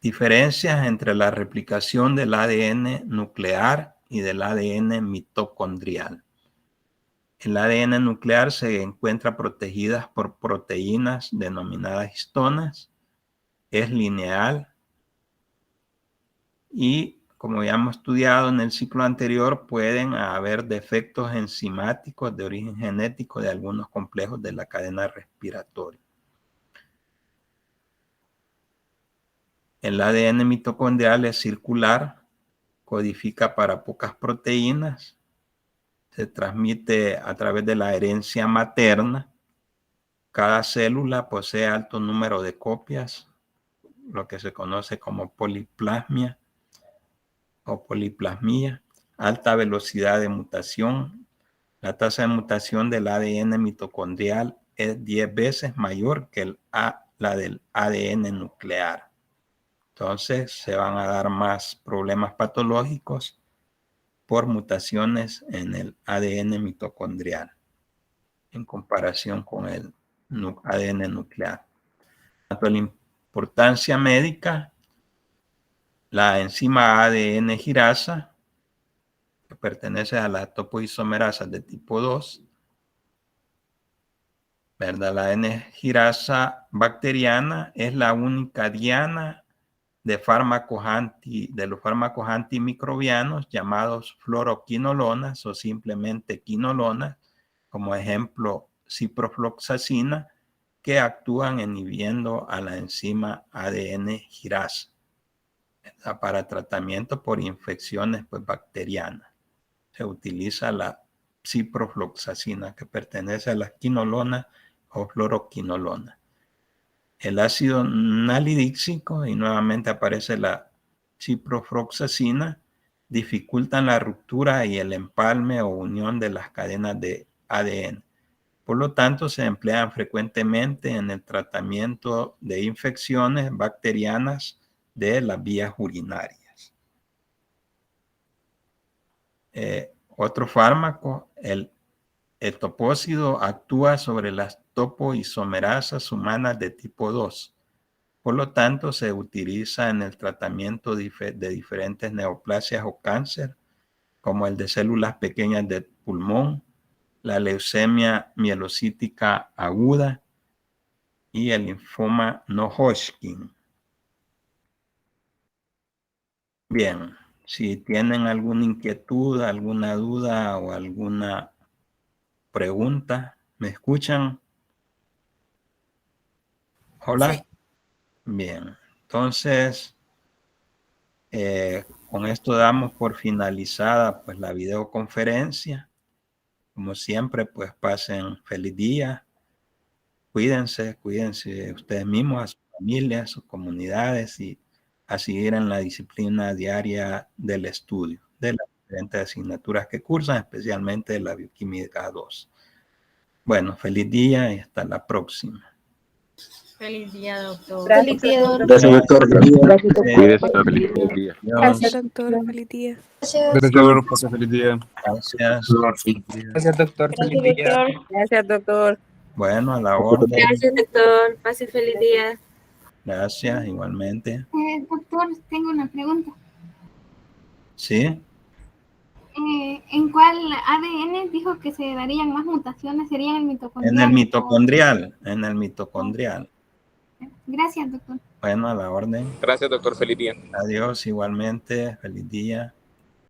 Diferencias entre la replicación del ADN nuclear y del ADN mitocondrial. El ADN nuclear se encuentra protegidas por proteínas denominadas histonas, es lineal y, como ya hemos estudiado en el ciclo anterior, pueden haber defectos enzimáticos de origen genético de algunos complejos de la cadena respiratoria. El ADN mitocondrial es circular, codifica para pocas proteínas, se transmite a través de la herencia materna. Cada célula posee alto número de copias, lo que se conoce como poliplasmia o poliplasmía, alta velocidad de mutación. La tasa de mutación del ADN mitocondrial es 10 veces mayor que la del ADN nuclear. Entonces se van a dar más problemas patológicos por mutaciones en el ADN mitocondrial en comparación con el ADN nuclear. Tanto la importancia médica, la enzima ADN girasa, que pertenece a las topoisomerasas de tipo 2, ¿verdad? La ADN girasa bacteriana es la única diana de los fármacos antimicrobianos llamados fluoroquinolonas o simplemente quinolonas, como ejemplo ciprofloxacina, que actúan inhibiendo a la enzima ADN girasa para tratamiento por infecciones bacterianas. Se utiliza la ciprofloxacina, que pertenece a las quinolonas o fluoroquinolonas. El ácido nalidíxico, y nuevamente aparece la ciprofloxacina, dificultan la ruptura y el empalme o unión de las cadenas de ADN. Por lo tanto, se emplean frecuentemente en el tratamiento de infecciones bacterianas de las vías urinarias. Otro fármaco, el etopósido, actúa sobre las topoisomerasas humanas de tipo 2. Por lo tanto, se utiliza en el tratamiento de diferentes neoplasias o cáncer, como el de células pequeñas del pulmón, la leucemia mielocítica aguda y el linfoma no Hodgkin. Bien, si tienen alguna inquietud, alguna duda o alguna pregunta, ¿me escuchan? Hola. Sí. Bien, entonces con esto damos por finalizada pues la videoconferencia. Como siempre, pues pasen feliz día. Cuídense ustedes mismos, a sus familias, a sus comunidades y a seguir en la disciplina diaria del estudio de las diferentes asignaturas que cursan, especialmente de la bioquímica 2. Bueno, feliz día y hasta la próxima. Feliz día, doctor. Feliz día, doctor. Gracias, doctor. Feliz día. Gracias, doctor. Feliz día. Gracias, doctor. Pase feliz día. Gracias. Gracias, doctor. Feliz día. Gracias, doctor. Bueno, a la orden. Gracias, doctor. Pase feliz día. Gracias, igualmente. Doctor, tengo una pregunta. ¿Sí? ¿En cuál ADN dijo que se darían más mutaciones? ¿Sería en el mitocondrial? En el mitocondrial, en el mitocondrial. Gracias, doctor. Bueno, a la orden. Gracias, doctor. Feliz día. Adiós, igualmente. Feliz día.